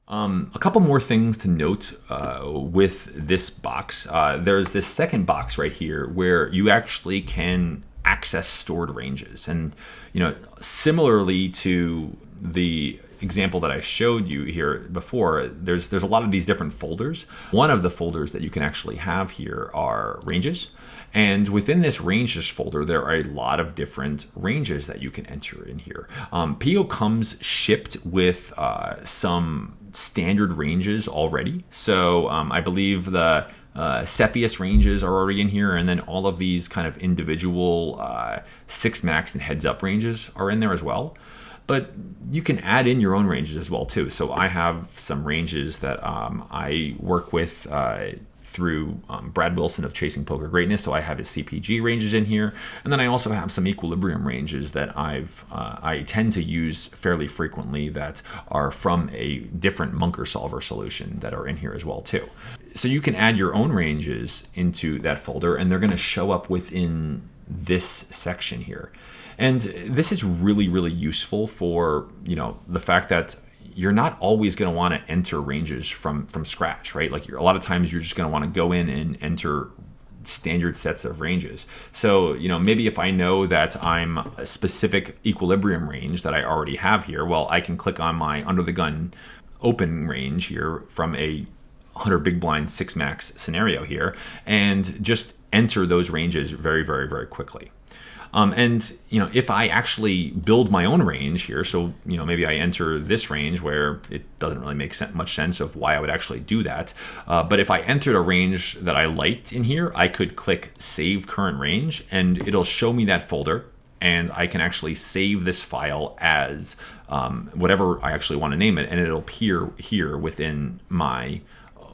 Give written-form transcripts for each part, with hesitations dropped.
A couple more things to note with this box. There's this second box right here where you actually can access stored ranges. And, similarly to the example that I showed you here before, there's a lot of these different folders. One of the folders that you can actually have here are ranges. And within this ranges folder, there are a lot of different ranges that you can enter in here. Pio comes shipped with some standard ranges already. So I believe the Cepheus ranges are already in here, and then all of these kind of individual 6 max and heads up ranges are in there as well. But you can add in your own ranges as well too. So I have some ranges that I work with through Brad Wilson of Chasing Poker Greatness. So I have his CPG ranges in here, and then I also have some equilibrium ranges that I tend to use fairly frequently that are from a different Munker solver solution that are in here as well too. So you can add your own ranges into that folder, and they're going to show up within this section here. And this is really, really useful for the fact that you're not always going to want to enter ranges from scratch, right? Like a lot of times you're just going to want to go in and enter standard sets of ranges. So, maybe if I know that I'm a specific equilibrium range that I already have here, well, I can click on my under the gun open range here from a 100 big blind 6 max scenario here and just enter those ranges very, very, very quickly. And if I actually build my own range here, so maybe I enter this range where it doesn't really make much sense of why I would actually do that. But if I entered a range that I liked in here, I could click Save Current Range, and it'll show me that folder, and I can actually save this file as whatever I actually want to name it, and it'll appear here within my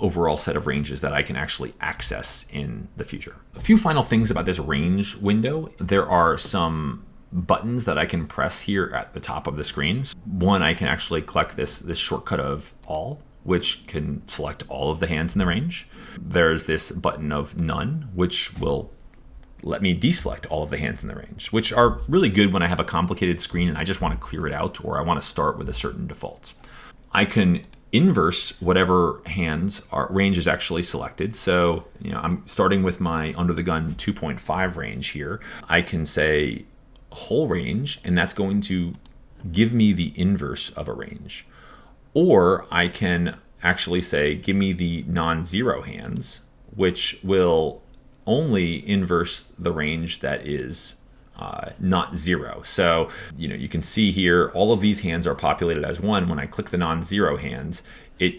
overall set of ranges that I can actually access in the future. A few final things about this range window. There are some buttons that I can press here at the top of the screen. One, I can actually click this shortcut of all, which can select all of the hands in the range. There's this button of none, which will let me deselect all of the hands in the range, which are really good when I have a complicated screen and I just want to clear it out, or I want to start with a certain default. I can inverse whatever range is actually selected. So, I'm starting with my under the gun 2.5 range here. I can say whole range, and that's going to give me the inverse of a range. Or I can actually say, give me the non-zero hands, which will only inverse the range that is not zero. So, you can see here, all of these hands are populated as 1. When I click the non-zero hands, it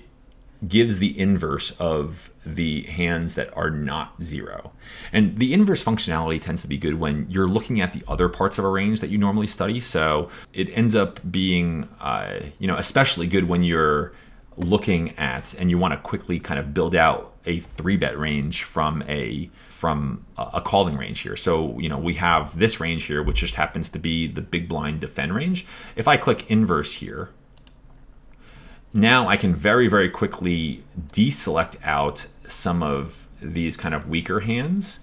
gives the inverse of the hands that are not 0. And the inverse functionality tends to be good when you're looking at the other parts of a range that you normally study. So it ends up being, especially good when you're looking at and you want to quickly kind of build out a 3-bet range from a calling range here. So, we have this range here, which just happens to be the big blind defend range. If I click inverse here, now I can very, very quickly deselect out some of these kind of weaker hands,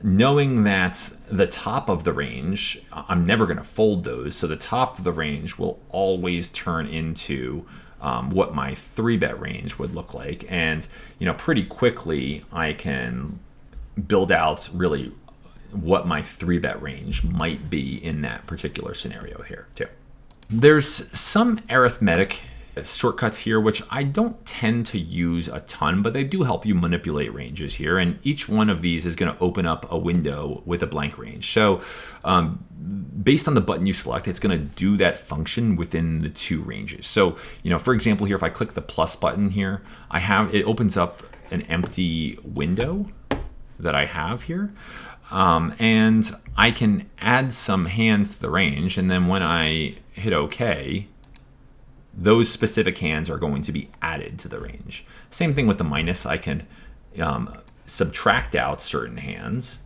knowing that the top of the range, I'm never going to fold those. So the top of the range will always turn into what my 3-bet range would look like. And, pretty quickly I can build out really what my 3-bet range might be in that particular scenario here too. There's some arithmetic shortcuts here, which I don't tend to use a ton, but they do help you manipulate ranges here. And each one of these is going to open up a window with a blank range. So based on the button you select, it's going to do that function within the 2 ranges. So, for example, here, if I click the plus button here, it opens up an empty window that I have here. And I can add some hands to the range. And then when I hit OK, those specific hands are going to be added to the range. Same thing with the minus. I can subtract out certain hands,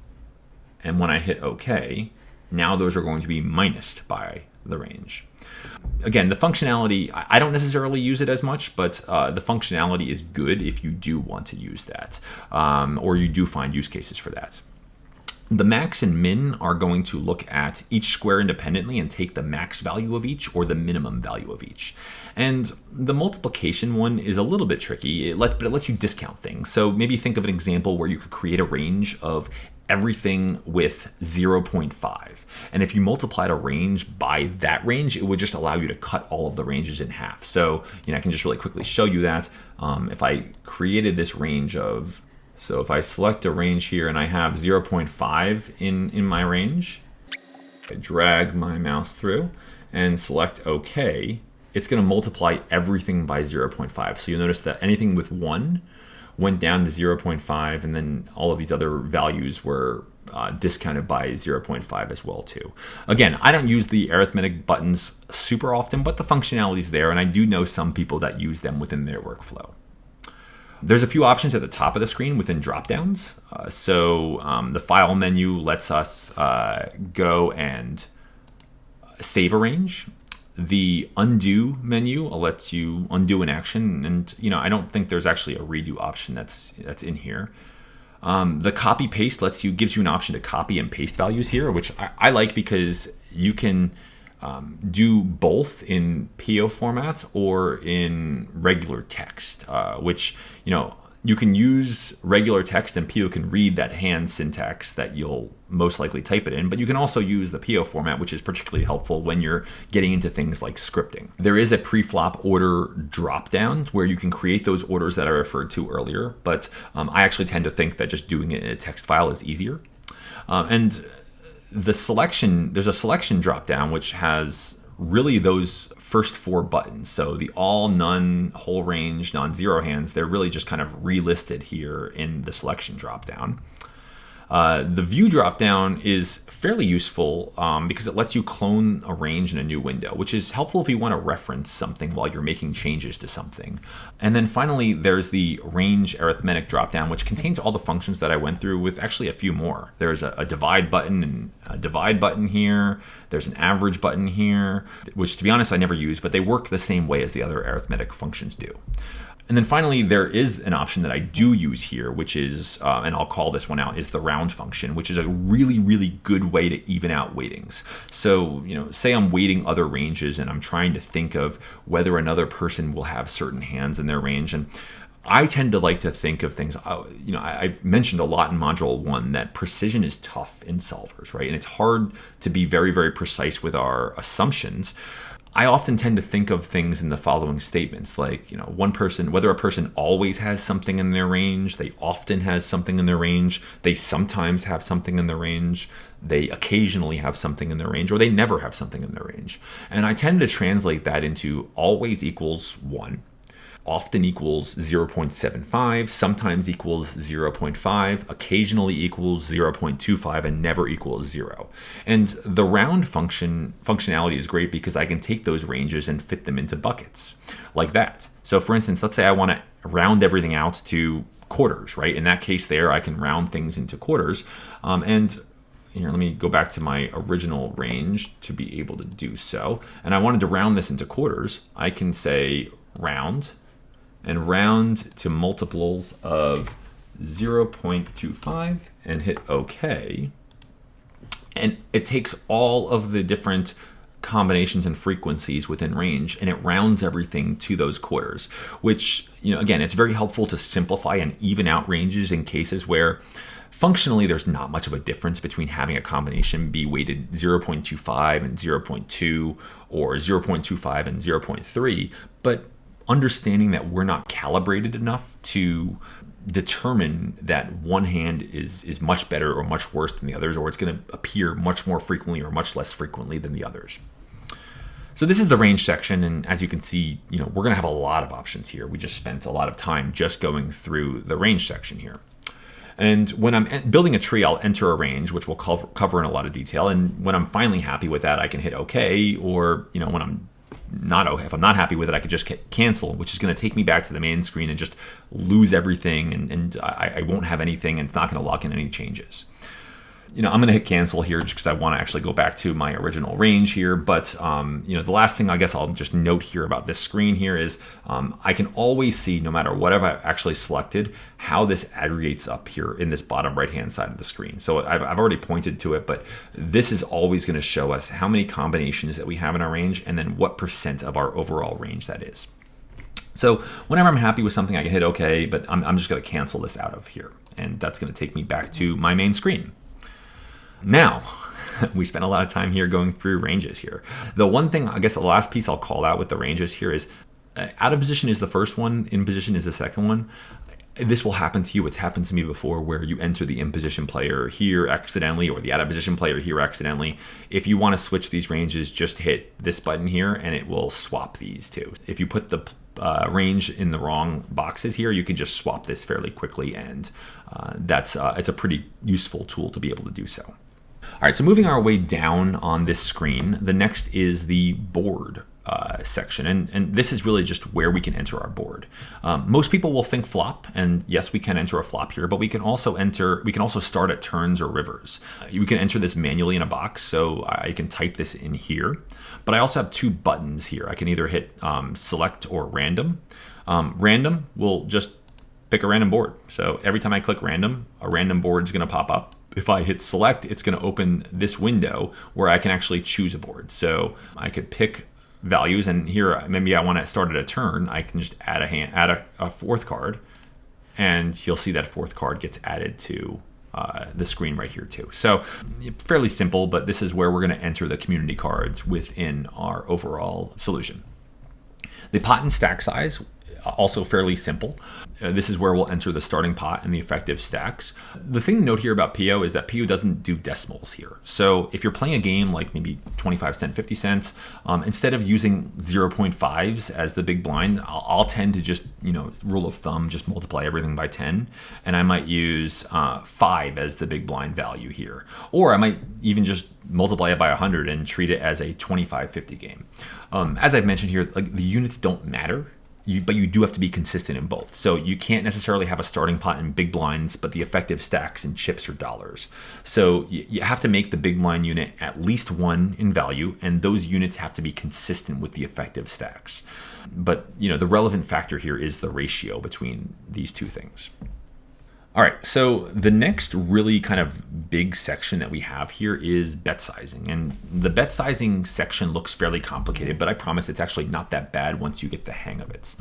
and when I hit OK, now those are going to be minused by the range. Again, the functionality, I don't necessarily use it as much, but the functionality is good if you do want to use that, or you do find use cases for that. The max and min are going to look at each square independently and take the max value of each or the minimum value of each. And the multiplication one is a little bit tricky, but it lets you discount things. So maybe think of an example where you could create a range of everything with 0.5. And if you multiplied a range by that range, it would just allow you to cut all of the ranges in half. So I can just really quickly show you that. If I created this range of, so if I select a range here and I have 0.5 in my range, I drag my mouse through and select OK, it's going to multiply everything by 0.5. So you'll notice that anything with 1 went down to 0.5, and then all of these other values were discounted by 0.5 as well too. Again, I don't use the arithmetic buttons super often, but the functionality is there, and I do know some people that use them within their workflow. There's a few options at the top of the screen within dropdowns. The file menu lets us go and save a range. The undo menu lets you undo an action, and I don't think there's actually a redo option that's in here. The copy paste gives you an option to copy and paste values here, which I like because you can do both in PO format or in regular text, which you can use regular text and PO can read that hand syntax that you'll most likely type it in, but you can also use the PO format, which is particularly helpful when you're getting into things like scripting. There is a preflop order dropdown where you can create those orders that I referred to earlier, but I actually tend to think that just doing it in a text file is easier. And there's a selection dropdown which has really those first 4 buttons. So the all, none, whole range, non-zero hands, they're really just kind of relisted here in the selection dropdown. The view dropdown is fairly useful because it lets you clone a range in a new window, which is helpful if you want to reference something while you're making changes to something. And then finally, there's the range arithmetic dropdown, which contains all the functions that I went through with actually a few more. There's a divide button and a divide button here. There's an average button here, which to be honest, I never use, but they work the same way as the other arithmetic functions do. And then finally, there is an option that I do use here, which is, and I'll call this one out, is the round function, which is a really, really good way to even out weightings. So, say I'm weighting other ranges and I'm trying to think of whether another person will have certain hands in their range. And I tend to like to think of things, I've mentioned a lot in Module 1 that precision is tough in solvers, right? And it's hard to be very, very precise with our assumptions. I often tend to think of things in the following statements, like, whether a person always has something in their range, they often has something in their range, they sometimes have something in their range, they occasionally have something in their range, or they never have something in their range. And I tend to translate that into always equals 1. Often equals 0.75, sometimes equals 0.5, occasionally equals 0.25, and never equals 0. And the round functionality is great because I can take those ranges and fit them into buckets like that. So for instance, let's say I want to round everything out to quarters, right? In that case there, I can round things into quarters. And here, let me go back to my original range to be able to do so. And I wanted to round this into quarters. I can say round, and round to multiples of 0.25 and hit OK. And it takes all of the different combinations and frequencies within range, and it rounds everything to those quarters, which, again, it's very helpful to simplify and even out ranges in cases where functionally there's not much of a difference between having a combination be weighted 0.25 and 0.2 or 0.25 and 0.3, but understanding that we're not calibrated enough to determine that one hand is much better or much worse than the others, or it's going to appear much more frequently or much less frequently than the others. So this is the range section, and as you can see, we're going to have a lot of options here. We just spent a lot of time just going through the range section here. And when I'm building a tree, I'll enter a range, which we'll cover in a lot of detail. And when I'm finally happy with that, I can hit OK, or when if I'm not happy with it, I could just cancel, which is going to take me back to the main screen and just lose everything, and I won't have anything, and it's not going to lock in any changes. I'm going to hit cancel here just because I want to actually go back to my original range here. But, the last thing I guess I'll just note here about this screen here is I can always see, no matter what I've actually selected, how this aggregates up here in this bottom right-hand side of the screen. So I've already pointed to it, but this is always going to show us how many combinations that we have in our range and then what % of our overall range that is. So whenever I'm happy with something, I can hit OK, but I'm just going to cancel this out of here. And that's going to take me back to my main screen. Now, we spent a lot of time here going through ranges here. The one thing, I guess the last piece I'll call out with the ranges here is out of position is the first one, in position is the second one. This will happen to you. It's happened to me before where you enter the in position player here accidentally or the out of position player here accidentally. If you want to switch these ranges, just hit this button here and it will swap these two. If you put the range in the wrong boxes here, you can just swap this fairly quickly, and it's a pretty useful tool to be able to do so. All right, so moving our way down on this screen, the next is the board section, and this is really just where we can enter our board. Most people will think flop, and yes, we can enter a flop here, but we can also start at turns or rivers. You can enter this manually in a box, so I can type this in here, but I also have two buttons here. I can either hit select or random. Random will just pick a random board. So every time I click random, a random board is going to pop up. If I hit select, it's going to open this window where I can actually choose a board. So I could pick values, and here maybe I want to start at a turn. I can just add a fourth card, and you'll see that fourth card gets added to the screen right here too. So fairly simple, but this is where we're going to enter the community cards within our overall solution. The pot and stack size, also fairly simple. This is where we'll enter the starting pot and the effective stacks. The thing to note here about Pio is that Pio doesn't do decimals here. So if you're playing a game like maybe 25 cents, 50 cents, instead of using 0.5s as the big blind, I'll tend to just, rule of thumb, just multiply everything by 10. And I might use 5 as the big blind value here. Or I might even just multiply it by 100 and treat it as a 25-50 game. As I've mentioned here, like the units don't matter. But you do have to be consistent in both. So you can't necessarily have a starting pot in big blinds, but the effective stacks in chips or dollars. So you have to make the big blind unit at least 1 in value, and those units have to be consistent with the effective stacks. But the relevant factor here is the ratio between these two things. All right, so the next really kind of big section that we have here is bet sizing. And the bet sizing section looks fairly complicated, but I promise it's actually not that bad once you get the hang of it.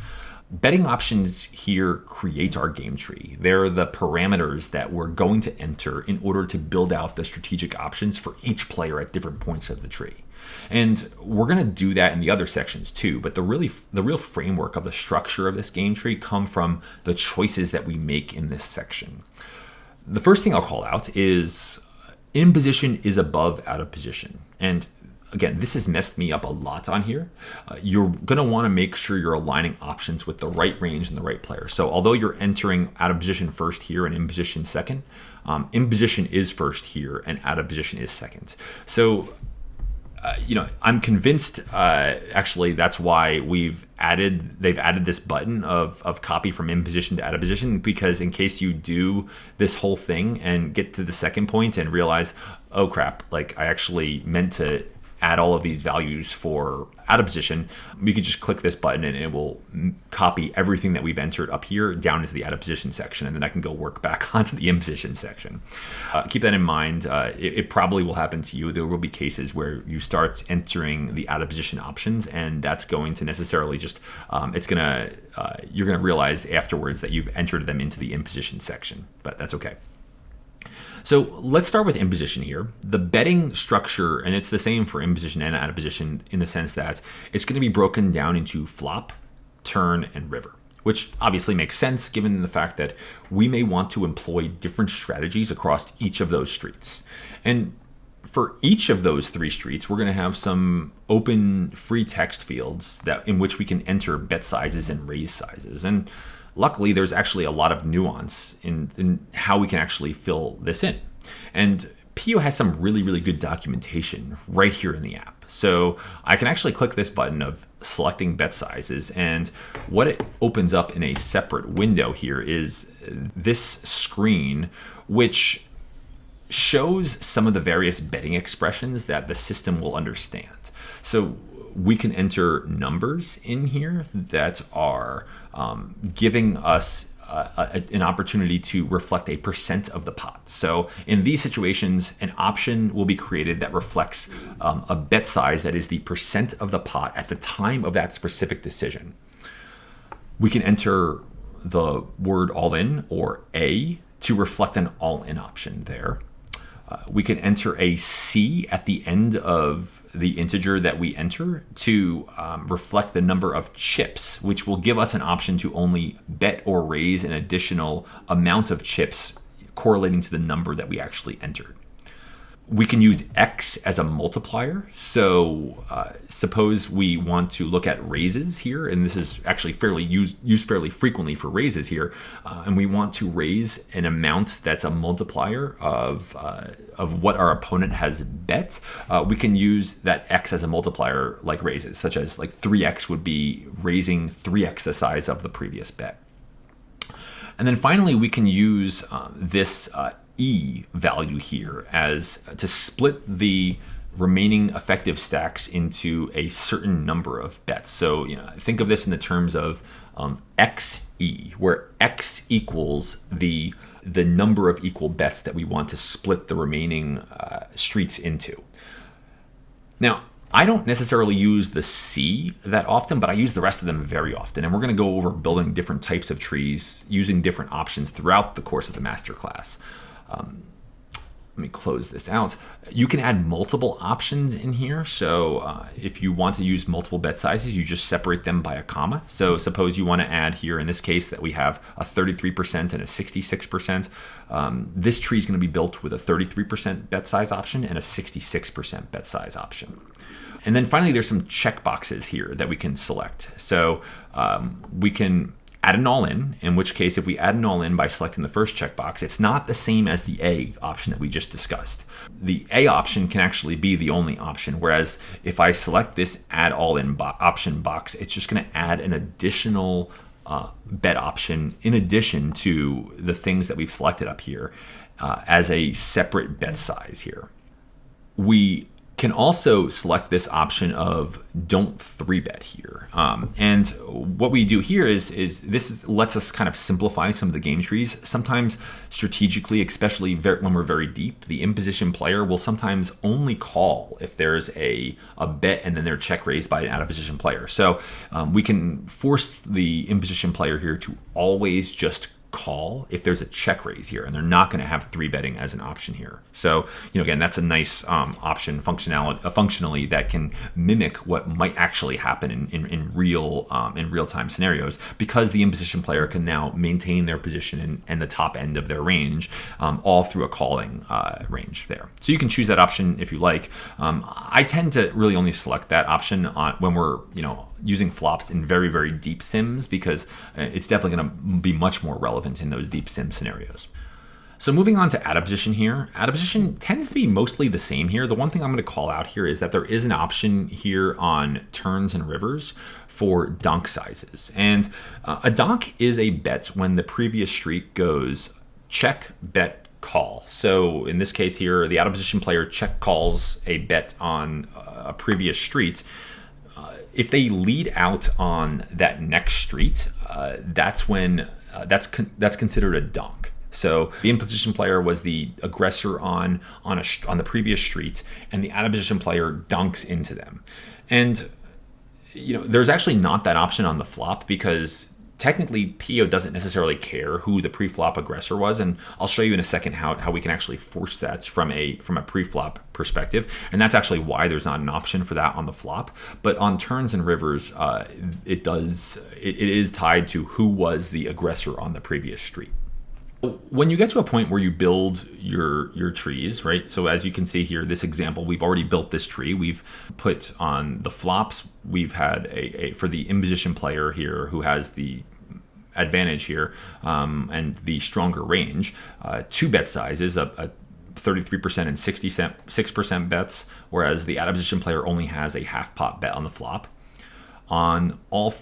Betting options here create our game tree. They're the parameters that we're going to enter in order to build out the strategic options for each player at different points of the tree. And we're going to do that in the other sections too, but the real framework of the structure of this game tree come from the choices that we make in this section. The first thing I'll call out is in position is above out of position. And again, this has messed me up a lot on here. You're going to want to make sure you're aligning options with the right range and the right player. So although you're entering out of position first here and in position second, in position is first here and out of position is second. So I'm convinced, actually, that's why they've added this button of copy from in position to out of position, because in case you do this whole thing and get to the second point and realize, oh crap, like I actually meant to add all of these values for out of position, we could just click this button and it will copy everything that we've entered up here down into the out of position section, and then I can go work back onto the in position section. Keep that in mind. It probably will happen to you. There will be cases where you start entering the out of position options, and that's going to necessarily just you're gonna realize afterwards that you've entered them into the in position section, but that's okay. So let's start with in position here. The betting structure, and it's the same for in position and out of position in the sense that it's going to be broken down into flop, turn, and river, which obviously makes sense given the fact that we may want to employ different strategies across each of those streets. And for each of those 3 streets, we're going to have some open free text fields in which we can enter bet sizes and raise sizes. And luckily, there's actually a lot of nuance in how we can actually fill this in. And Pio has some really, really good documentation right here in the app. So I can actually click this button of selecting bet sizes, and what it opens up in a separate window here is this screen, which shows some of the various betting expressions that the system will understand. So we can enter numbers in here that are giving us an opportunity to reflect a percent of the pot. So in these situations, an option will be created that reflects a bet size that is the percent of the pot at the time of that specific decision. We can enter the word all in, or A, to reflect an all in option there. We can enter a C at the end of the integer that we enter to reflect the number of chips, which will give us an option to only bet or raise an additional amount of chips correlating to the number that we actually entered. We can use X as a multiplier. So suppose we want to look at raises here, and this is actually used fairly frequently for raises here, and we want to raise an amount that's a multiplier of what our opponent has bet. We can use that X as a multiplier like raises, such as like 3X would be raising 3X the size of the previous bet. And then finally, we can use this E value here as to split the remaining effective stacks into a certain number of bets. So think of this in the terms of XE, where X equals the number of equal bets that we want to split the remaining streets into. Now, I don't necessarily use the C that often, but I use the rest of them very often. And we're going to go over building different types of trees using different options throughout the course of the masterclass. Let me close this out. You can add multiple options in here. So if you want to use multiple bet sizes, you just separate them by a comma. So suppose you want to add here, in this case, that we have a 33% and a 66%. This tree is going to be built with a 33% bet size option and a 66% bet size option. And then finally, there's some checkboxes here that we can select. So we can add an all-in, in which case if we add an all-in by selecting the first checkbox, it's not the same as the A option that we just discussed. The A option can actually be the only option, whereas if I select this add all-in option box, it's just going to add an additional bet option in addition to the things that we've selected up here as a separate bet size here. We can also select this option of don't 3-bet here. And what we do here is this lets us kind of simplify some of the game trees. Sometimes strategically, especially when we're very deep, the in-position player will sometimes only call if there's a bet and then they're check raised by an out-of-position player. So we can force the in-position player here to always just call if there's a check raise here, and they're not going to have 3-betting as an option here. So again, that's a nice option functionally that can mimic what might actually happen in real-time scenarios, because the in-position player can now maintain their position and the top end of their range all through a calling range there. So you can choose that option if you like. I tend to really only select that option when we're using flops in very, very deep sims, because it's definitely going to be much more relevant in those deep sim scenarios. So moving on to out-of-position here. Out-of-position tends to be mostly the same here. The one thing I'm going to call out here is that there is an option here on turns and rivers for donk sizes. And a donk is a bet when the previous street goes check, bet, call. So in this case here, the out-of-position player check calls a bet on a previous street. If they lead out on that next street, that's when that's considered a donk. So the in-position player was the aggressor on the previous street, and the out-of-position player donks into them. And there's actually not that option on the flop, because technically Pio doesn't necessarily care who the pre-flop aggressor was, and I'll show you in a second how we can actually force that from a pre-flop perspective, and that's actually why there's not an option for that on the flop. But on turns and rivers, it is tied to who was the aggressor on the previous street. When you get to a point where you build your trees, right? So as you can see here, this example, we've already built this tree. We've put on the flops, we've had for the in-position player here who has the advantage here and the stronger range, 2 bet sizes, a 33% and 66% bets, whereas the out-of-position player only has a half pot bet on the flop. On all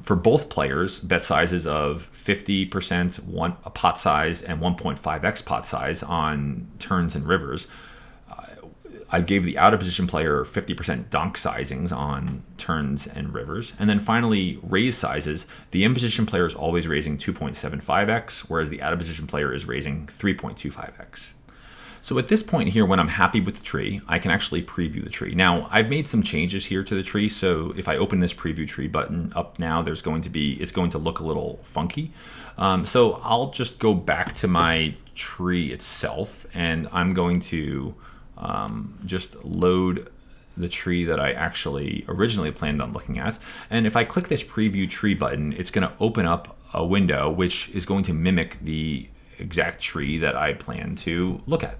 for both players, bet sizes of 50% a pot size and 1.5x pot size on turns and rivers. I gave the out of position player 50% donk sizings on turns and rivers. And then finally, raise sizes. The in position player is always raising 2.75x, whereas the out of position player is raising 3.25x. So at this point here, when I'm happy with the tree, I can actually preview the tree. Now, I've made some changes here to the tree, so if I open this preview tree button up now, it's going to look a little funky. So I'll just go back to my tree itself, and I'm going to just load the tree that I actually originally planned on looking at. And if I click this preview tree button, it's going to open up a window which is going to mimic the exact tree that I plan to look at.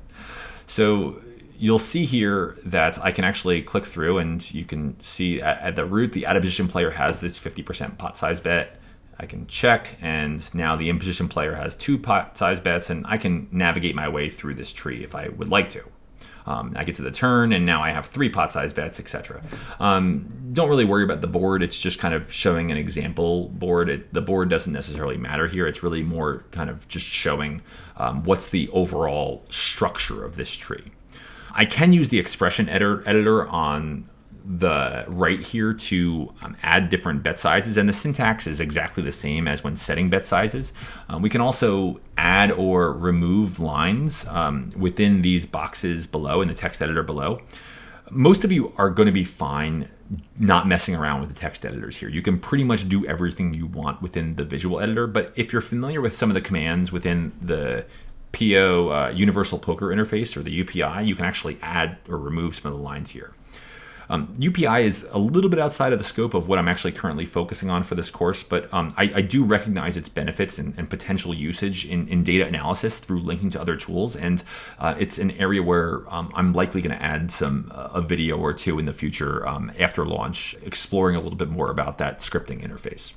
So you'll see here that I can actually click through, and you can see at the root, the out of position player has this 50% pot size bet. I can check, and now the in position player has 2 pot size bets, and I can navigate my way through this tree if I would like to. I get to the turn, and now I have 3 pot size bets, etc. Don't really worry about the board. It's just kind of showing an example board. The board doesn't necessarily matter here. It's really more kind of just showing what's the overall structure of this tree. I can use the expression editor on the right here to add different bet sizes, and the syntax is exactly the same as when setting bet sizes. We can also add or remove lines within these boxes below in the text editor below. Most of you are going to be fine not messing around with the text editors here. You can pretty much do everything you want within the visual editor, but if you're familiar with some of the commands within the Universal Poker Interface, or the UPI, you can actually add or remove some of the lines here. UPI is a little bit outside of the scope of what I'm actually currently focusing on for this course, but I do recognize its benefits and potential usage in data analysis through linking to other tools, and it's an area where I'm likely going to add a video or two in the future after launch, exploring a little bit more about that scripting interface.